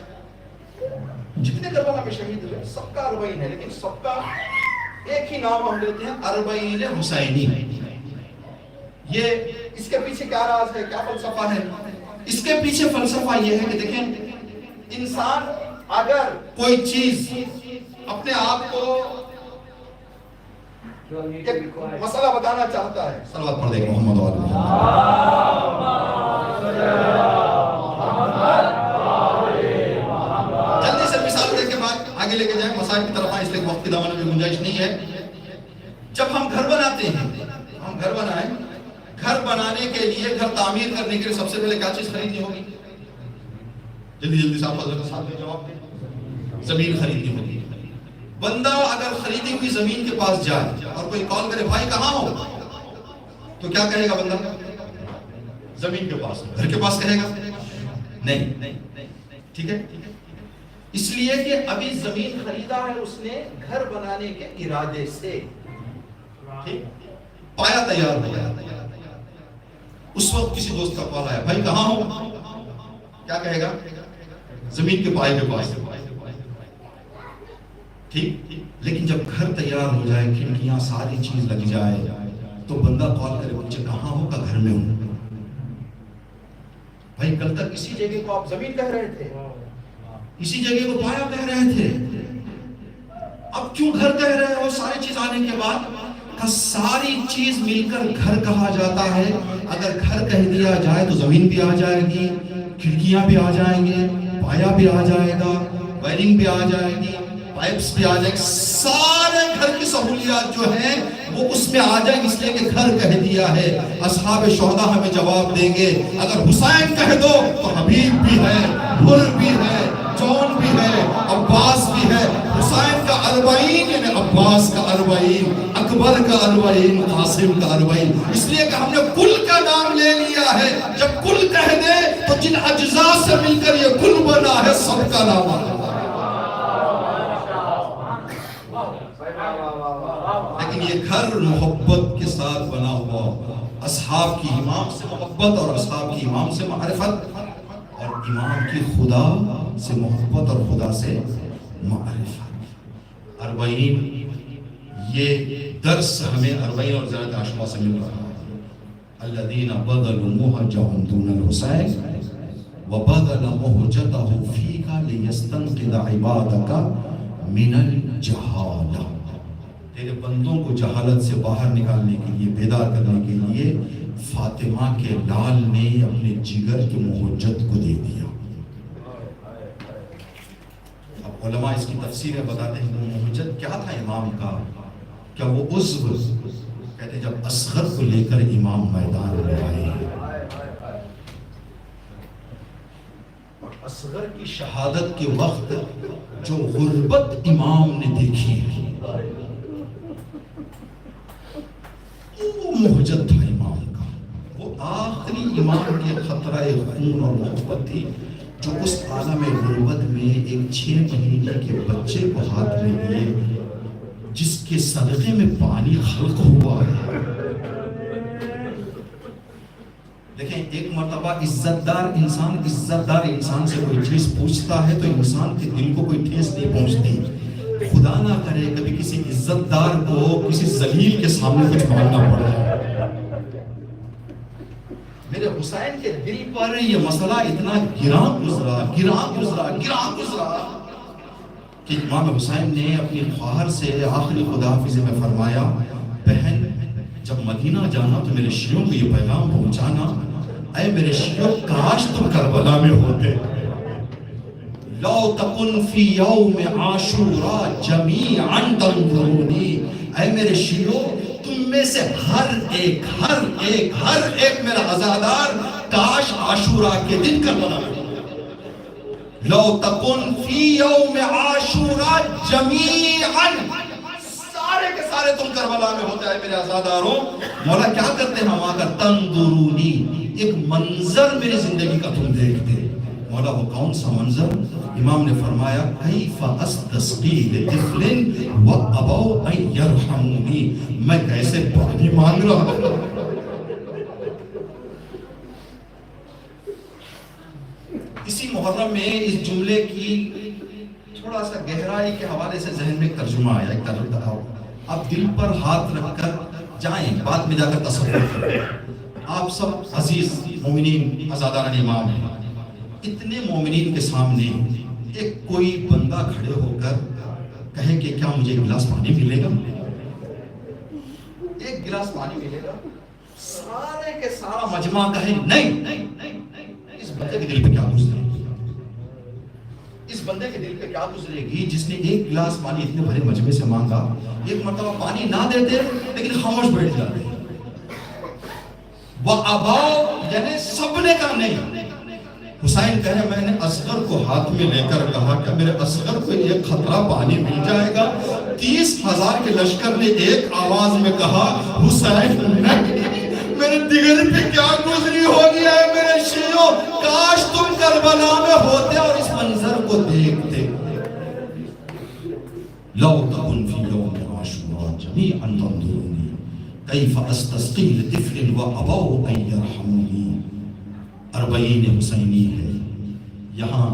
Speaker 1: جتنے کربلا میں شہید ہوئے سب کا اربعین ہے, لیکن سب کا ایک ہی نام ہم لیتے ہیں اربعین حسینی. یہ اس کے پیچھے کیا راز ہے, کیا فلسفہ ہے؟ اس کے پیچھے فلسفہ یہ ہے کہ دیکھیں, انسان اگر کوئی چیز اپنے آپ کو ایک مسئلہ بتانا چاہتا ہے, صلوات پڑھ دیں محمد و آل جلدی سے مثال دے کے بعد آگے لے کے جائیں مسائل کی طرف, اس لیے وقت کی دامن میں گنجائش نہیں ہے. جب ہم گھر بناتے ہیں, ہم گھر بنائیں, گھر بنانے کے لیے, گھر تعمیر کرنے کے لیے سب سے پہلے کیا چیز خریدنی ہوگی؟ جلدی سے آپ حضرت صاحب نے جواب دیں. زمین خریدنی ہوگی. بندہ اگر خریدی ہوئی زمین کے پاس جائے اور کوئی کال کرے بھائی کہاں ہو, تو کیا کہے گا بندہ؟ زمین کے پاس. گھر کے پاس کہے گا نہیں. ٹھیک ہے, اس لیے کہ ابھی زمین خریدا ہے اس نے گھر بنانے کے ارادے سے. پایا تیار ہو گیا, اس وقت کسی دوست کا کال آیا بھائی کہاں ہو, کیا کہے گا؟ زمین کے پائے کے پاس. ٹھیک, لیکن جب گھر تیار ہو جائے, کھڑکیاں ساری چیز لگ جائے, تو بندہ کال کرے مجھے کہاں ہو, کا گھر میں ہوں. بھائی کل تک اسی جگہ کو آپ زمین کہہ رہے تھے, اسی جگہ کو پایا کہہ رہے تھے, اب کیوں گھر کہہ رہے ہو؟ ساری چیز آنے کے بعد ساری چیز مل کر گھر کہا جاتا ہے. اگر گھر کہہ دیا جائے تو زمین بھی آ جائے گی, کھڑکیاں بھی آ جائیں گے, پایا بھی آ جائے گا, وائرنگ بھی آ جائے گی, پائپس بھی آ جائیں گے, سارے گھر کی سہولیات جو ہیں وہ اس میں آ جائیں, اس لیے کہ گھر کہہ دیا ہے. اصحاب شہداء ہمیں جواب دیں گے اگر حسین کہہ دو تو حبیب بھی ہے, حر بھی ہے, جون بھی ہے, عباس بھی ہے. حسین کا اربعین یعنی عباس کا اربعین, اکبر کا اربعین, قاسم کا اربعین. اس لیے کہ ہم نے کل کا نام لے لیا ہے. جب کل کہہ دے تو جن اجزاء سے مل کر یہ کل بنا ہے سب کا نام ہے. لیکن یہ گھر محبت کے ساتھ بنا ہوا, اصحاب کی امام سے محبت اور اصحاب کی امام سے معرفت, اور امام کی خدا سے محبت اور خدا سے معرفت. اربعین یہ درس ہمیں اربعین اور زیارت عاشورہ سے مل رہا ہے. الذین بذلوا محجتهم دون الحسین وبذل محجته فیک لیستنقذ عبادک من الجہالہ. تیرے بندوں کو جہالت سے باہر نکالنے کے لیے, بیدار کرنے کے لیے فاطمہ کے لال نے اپنے جگر کی محجت کو دے دیا. اب علماء اس کی تفسیریں بتاتے ہیں کہ محجت کیا تھا امام کا, کیا وہ عضو, کہتے ہیں جب اصغر کو لے کر امام میدان میں آئے, اصغر کی شہادت کے وقت جو غربت امام نے دیکھی ہے، وہ مہجت تھا امام کا، وہ آخری امام کے خطرہ خون اور محبت تھی جو اس عالم غربت میں ایک 6 مہینے کے بچے کو ہاتھ میں لیے، جس کے صدقے میں پانی خلق ہوا ہے۔ دیکھیں، ایک مرتبہ عزت دار انسان سے کوئی چیز پوچھتا ہے تو انسان کے دل کو کوئی ٹھیس نہیں پہنچتی۔ خدا نہ کرے کبھی کسی عزت دار کو کسی ذلیل کے سامنے کچھ مانگنا پڑ جائے۔ میرے حسین کے دل پر یہ مسئلہ اتنا گراں گزرا کہ امام حسین نے اپنی خواہر سے آخری خداحافظی میں فرمایا، بہن جب مدینہ جانا تو میرے شیعوں کو یہ پیغام پہنچانا، اے میرے شیعوں کاش تم کربلا میں ہوتے، لو تکن فی یوم عاشوراء جمیعا تنظرونی، اے میرے شیعوں تم میں سے ہر ایک میرا عزادار کاش عاشوراء کے دن کربلا میں ہوتے، لو تکن فی یوم عاشوراء جمیعا، سارے کے سارے تم کربلا میں ہوتے ہیں میرے عزاداروں۔ مولا کیا کرتے ہیں وہاں کا؟ تنظرونی، ایک منظر میری زندگی کا تم دیکھتے۔ مولا وہ کون سا منظر؟ امام نے فرمایا، کیف استسقی لطفل وابوا ان یرحمونی، میں کیسے پانی مانگ رہا ہوں۔ اسی محرم میں اس جملے کی تھوڑا سا گہرائی کے حوالے سے ذہن میں ترجمہ آیا، ایک ترجمہ۔ اب دل پر ہاتھ رکھ کر جائیں، بعد میں جا کر تصور کریں۔ آپ سب عزیز مومنین عزاداران امام ہیں، اتنے مومنین کے سامنے ایک کوئی بندہ کھڑے ہو کر کہے کہ کیا مجھے ایک گلاس پانی ملے گا؟ ایک گلاس پانی ملے گا؟ سارے کے سارا مجمع کہے نہیں۔ اس بندے کے دل پہ کیا گزرے گی؟ اس بندے کے دل پہ کیا گزرے گی جس نے ایک گلاس پانی اتنے بڑے مجمع سے مانگا؟ ایک مرتبہ پانی نہ دیتے لیکن خاموش بیٹھ جاتے۔ وَأَبَوْا، یعنی سب نے کہا نہیں۔ حسین کہے میں نے اصغر کو ہاتھ میں لے کر کہا کہ میرے اصغر کو ایک خطرہ پانی مل جائے گا۔ 30,000 کے لشکر نے ایک آواز میں کہا حسین نہیں۔ میرے دل پہ کیا گزری ہوگی ہے میرے شیعوں، کاش تم کربلا میں ہوتے اور اس منظر کو دیکھتے۔ لو تکن فی یوم عاشوراء جمیعا تنظرونی کیف استسقی لطفل وابوا ان یرحمونی۔ اربعین حسینی ہے، یہاں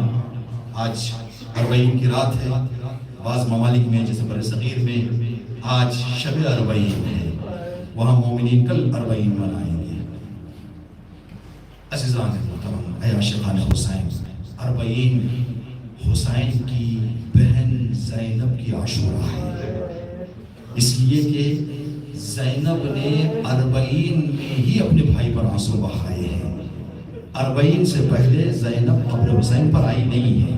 Speaker 1: آج اربعین کی رات ہے۔ بعض ممالک میں جیسے بر صغیر میں آج شب اربعین ہے، وہاں مومنین کل اربعین منائیں گے۔ عزیزان محترم، اے عاشقان حسین، اربعین حسین کی بہن زینب کی عاشوراء ہے، اس لیے کہ زینب نے اربعین میں ہی اپنے بھائی پر آنسو بہائے ہیں۔ اربعین سے پہلے زینب قبر حسین پر آئی نہیں ہے۔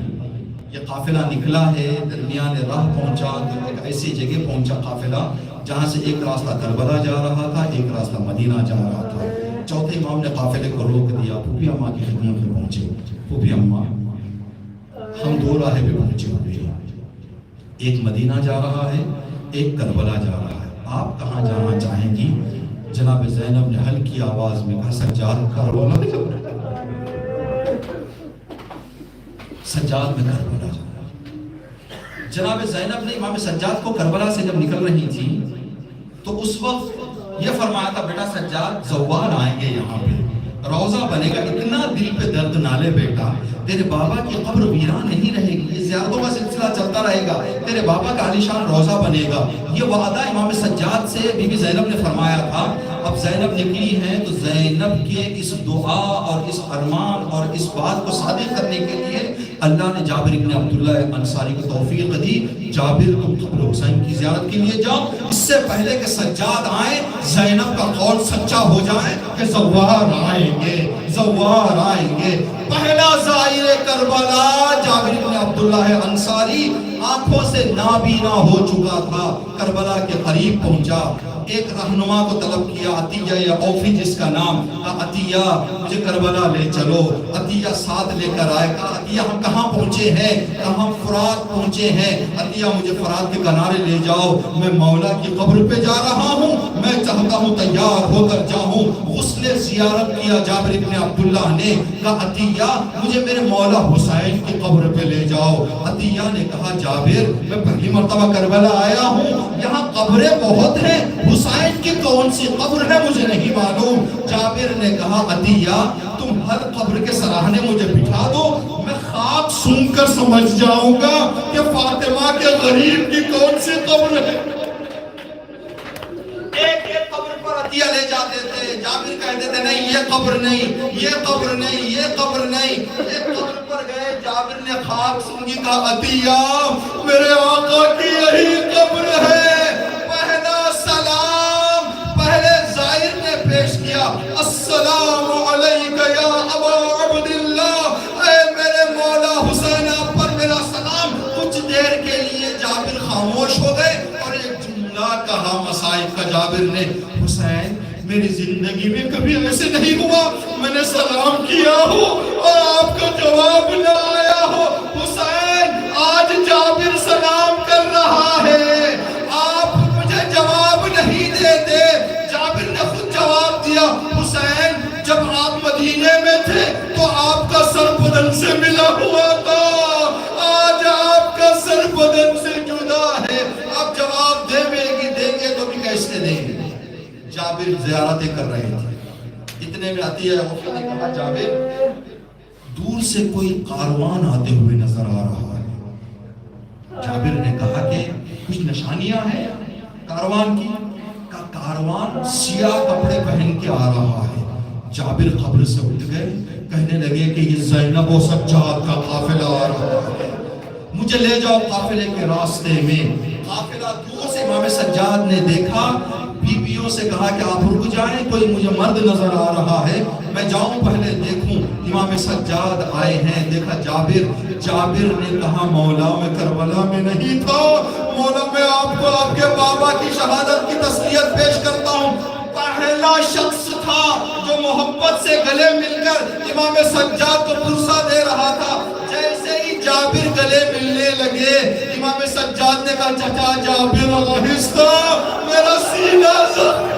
Speaker 1: یہ قافلہ نکلا ہے، درمیان راہ پہنچا، ایک ایسی جگہ پہنچا قافلہ جہاں سے ایک راستہ کربلا جا رہا تھا، ایک راستہ مدینہ جا رہا تھا۔ چوتھے امام نے قافلے کو روک دیا، پھوپھی اماں کی خدمت میں پہنچے۔ پھوپھی اماں، ہم 2 راہیں پہ پہنچے ہوئے ہیں، ایک مدینہ جا رہا ہے، ایک کربلا جا رہا ہے، آپ کہاں جانا چاہیں گی؟ جناب زینب نے ہلکی آواز میں کہا سجاد کربلا میں کربلا جانا۔ جناب زینب نے امام سجاد کو کربلا سے جب نکل رہی تھی تو اس وقت یہ فرمایا تھا، بیٹا سجاد زوار آئیں گے یہاں پہ، روزہ بنے گا، اتنا دل پہ درد نہ لے بیٹا، تیرے بابا کی قبر ویران نہیں رہے گی، یہ زیارتوں کا سلسلہ چلتا رہے گا، تیرے بابا کا عالیشان روزہ بنے گا۔ یہ وعدہ امام سجاد سے بی بی زینب نے فرمایا تھا۔ اب زینب نکلی ہیں تو زینب کے اس دعا اور اس ارمان اور اس بات کو صادق کرنے کے لیے اللہ نے جابر ابن عبداللہ انصاری کو توفیق دی، جابر تم قبر حسین کی زیارت کے لیے جاؤ، اس سے پہلے کہ سجاد آئیں زینب کا قول سچا ہو جائے کہ زوار آئیں گے، زوار آئیں گے۔ پہلا زائر کربلا جابر ابن عبداللہ انصاری آنکھوں سے نابینا ہو چکا تھا، کربلا کے قریب پہنچا، ایک رہنما کو طلب کیا، عطیہ یا اوفی جس کا نام، کہا عطیہ مجھے کربلا لے چلو۔ عطیہ ساتھ لے کر آئے، کہا عطیہ ہم کہاں پہنچے ہیں؟ کہا ہم فرات پہنچے ہیں۔ عطیہ مجھے فرات کے کنارے لے جاؤ، میں مولا کی قبر پہ جا رہا ہوں، میں چاہتا ہوں تیار ہو کر جاؤں۔ غسل زیارت کیا جابر ابن عبداللہ نے، کہا عطیہ مجھے میرے مولا حسین کی قبر پہ لے جاؤ۔ عطیہ نے کہا جابر میں پہلی مرتبہ کربلا آیا ہوں، یہاں قبریں بہت ہیں، حسین کی کون سی قبر ہے مجھے نہیں معلوم۔ جابر نے کہا عطیہ تم ہر قبر کے سراہنے مجھے بٹھا دو، میں خاک سون کر سمجھ جاؤں گا کہ فاطمہ کے غریب کی کون سی قبر ہے۔ ایک ایک قبر پر عطیہ لے جاتے تھے، جابر کہتے تھے نہیں یہ قبر نہیں، یہ قبر نہیں، یہ قبر نہیں۔ ایک قبر پر گئے، جابر نے خاک سونگی، کہا عطیہ میرے آقا کی یہی قبر ہے۔ پہلا سلام پہلے زائر نے پیش کیا، السلام علیکہ یا ابا عبداللہ، اے میرے مولا حسین آپ پر میرا سلام۔ کچھ دیر کے لیے جابر خاموش ہو گئے اور ایک جملہ کہا مصائب کا جابر نے، حسین میری زندگی میں کبھی ایسے نہیں ہوا میں نے سلام کیا ہو اور آپ کا جواب نہ آیا ہو۔ حسین آج جابر سلام کر رہا ہے، آپ مجھے جواب نہیں دیتے۔ جابر نے خود جواب دیا، حسین جب آپ مدینے میں تھے تو آپ کا سر بدن سے ملا ہوا تھا، آج آپ کا سر بدن سے جدا ہے، آپ جواب دیں گے تو بھی کیسے دیں گے؟ جابر زیارتیں کر رہے تھے، اتنے میں عطیہ اوفی نے کہا جابر دور سے کوئی کاروان آتے ہوئے نظر آ رہا ہے۔ جابر نے کہا کہ کچھ نشانیاں ہیں کاروان کی؟ کاروان سیاہ کپڑے پہن کے آ رہا ہے۔ جابر قبر سے اٹھ گئے، کہنے لگے کہ یہ زینب و سجاد کا قافلہ آ رہا ہے، مجھے لے جاؤ قافلے کے راستے میں۔ قافلہ دور سے امام سجاد نے دیکھا، بیویوں سے کہا کہ آپ رک جائیں، کوئی مجھے مرد نظر آ رہا ہے، میں جاؤں پہلے دیکھوں۔ امام سجاد آئے ہیں، دیکھا جابر نے کہا مولا میں کربلا میں نہیں تھا، مولا میں آپ کو آپ کے بابا کی شہادت کی تسلیت پیش کرتا ہوں۔ پہلا شخص تھا جو محبت سے گلے مل کر امام سجاد کو پرسہ دے رہا تھا۔ جیسے ہی جابر گلے ملنے لگے، امام سجاد نے کہا چچا جابر آہستہ، میرا سینہ زخم۔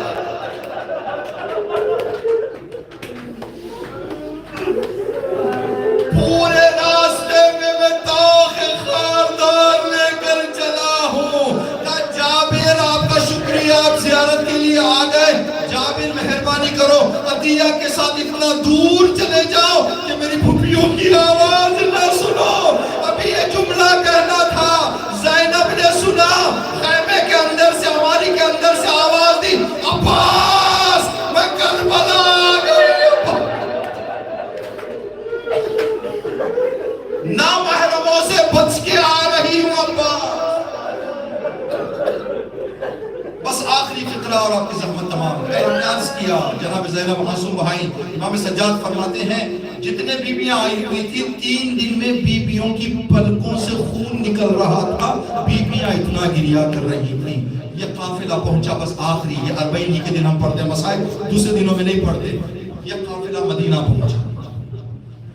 Speaker 1: پورے راستے میں میں تاخ خاردار لے کر چلا ہوں۔ کہا جابر آپ کا شکریہ، آپ زیارت کے لیے آ گئے، جابر مہربانی کرو عطیہ کے ساتھ اتنا دور چلے جاؤ کہ میری پھپھیوں کی آواز نہ سنو۔ ابھی یہ جملہ کہنا تھا، زینب نے سنا، خیمے کے اندر سے، ہماری کے اندر سے آواز دی، عباس میں کربلا آ گئی۔ نامحرموں سے بچ کے آ رہی ہوں عباس۔ بس آخری فقرہ اور آپ کی زحمت تمام ہے۔ میں نے عرض کیا جناب زینب معصوم بھائی، امام سجاد فرماتے ہیں جتنے بیویاں آئی ہوئی تھی 3 دن میں بیویوں کی پلکوں سے خون نکل رہا تھا، بیویاں اتنا گریا کر رہی تھیں۔ یہ قافلہ پہنچا، بس آخری یہ 40 کے دن ہم پڑھتے ہیں مسائل، دوسرے دنوں میں نہیں پڑھتے۔ یہ قافلہ مدینہ پہنچا،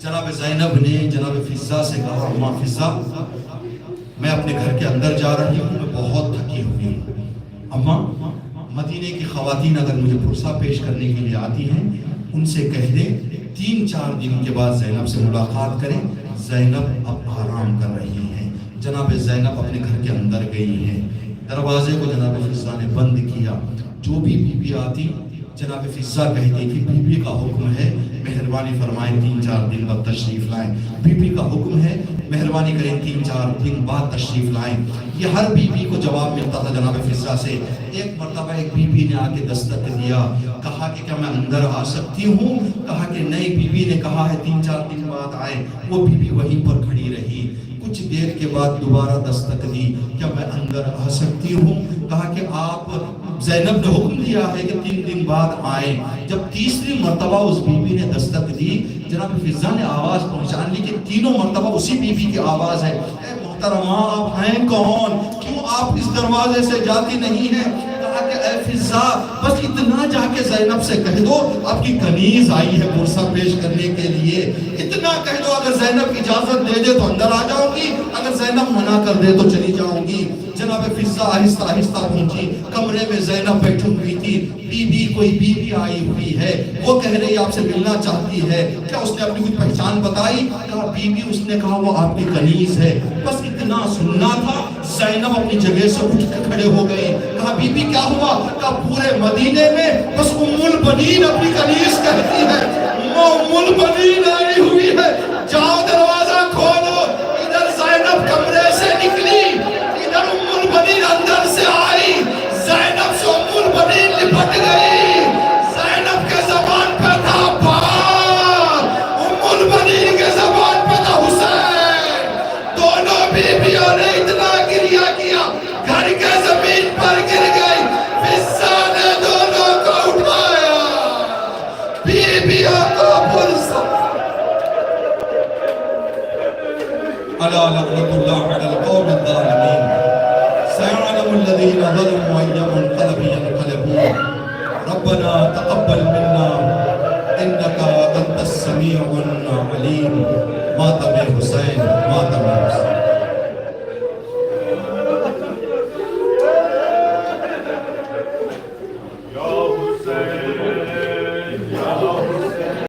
Speaker 1: جناب زینب نے جناب فضہ سے کہا اماں فضہ میں اپنے گھر کے اندر جا رہی ہوں، میں بہت تھکی ہوئی ہوں، اماں مدینے کی خواتین اگر مجھے پرسہ پیش کرنے کے لیے آتی ہیں ان سے کہہ دیں 3-4 دن کے بعد زینب سے ملاقات کریں، زینب اب آرام کر رہی ہیں۔ جناب زینب اپنے گھر کے اندر گئی ہیں، دروازے کو جناب فضہ نے بند کیا، جو بھی بیوی آتی جناب فضہ کہتی تھی بی بی کا حکم ہے مہربانی فرمائیں 3-4 دن بعد تشریف لائیں، بی بی کا حکم ہے مہربانی کریں 3-4 دن بعد تشریف لائیں۔ یہ ہر بی بی کو جواب ملتا تھا جناب فضہ سے۔ ایک مرتبہ ایک بی بی نے آ کے دستک دیا، کہا کہ کیا میں اندر آ سکتی ہوں؟ کہا کہ نہیں، بی بی نے کہا ہے 3-4 دن بعد آئیں۔ وہ بی بی وہیں پر کھڑی رہی، کچھ دیر کے بعد دوبارہ دستک دی، کیا میں اندر آ سکتی ہوں؟ کہا کہ آپ زینب نے حکم دیا ہے کہ 3 دن بعد آئیں۔ جب تیسری مرتبہ اس بی بی نے دستک دی، جناب فضہ نے آواز پہنچان لی کہ تینوں مرتبہ اسی بی بی کی آواز ہے، اے محترمہ آپ ہیں کون؟ کیوں آپ اس دروازے سے جاتی نہیں ہیں؟ کہا کہ اے فضا بس اتنا جا کے زینب سے کہہ دو آپ کی کنیز آئی ہے برسہ پیش کرنے کے لیے، اتنا کہہ دو، اگر زینب اجازت دے دے تو اندر آ جاؤں گی، اگر زینب منع کر دے تو چلی جاؤں گی۔ جناب فضا آہستہ آہستہ پہنچی، کمرے میں زینب بیٹھی ہوئی تھی، بی بی کوئی بی بی آئی ہوئی ہے، وہ کہہ رہی آپ سے ملنا چاہتی ہے، کیا اس نے اپنی کچھ پہچان بتائی؟ کہا بی بی، اس نے کہا وہ آپ کی کنیز ہے۔ بس اتنا سننا تھا، زینب اپنی جگہ سے اٹھ کے کھڑے ہو گئی، کہا بی بی کیا ہوا؟ کہا پورے مدینے میں بس ام البنین اپنی کنیز کہتی ہے، وہ ام البنین آئی ہوئی ہے، جاؤ دروازہ کھولو۔ ادھر زینب کمرے سے نکلی، ادھر ام البنین اندر سے آئی، زینب سے ام البنین لپٹ گئی، زینب کے زبان پہ تھا بات، ام البنین کے زبان پہ تھا حسین۔ دونوں بیویوں نے اتنا گریہ کیا، گھر کے زمین پر گر گئی، فضا نے دونوں کو اٹھایا، بیویوں کو پرسا۔ الا لعنت اللہ علی القوم الظالمین، سيعلم الذين ظلموا أي منقلب ينقلبون، ربنا تقبل منا إنك أنت السميع العليم۔ ماتم حسین، ماتم حسین۔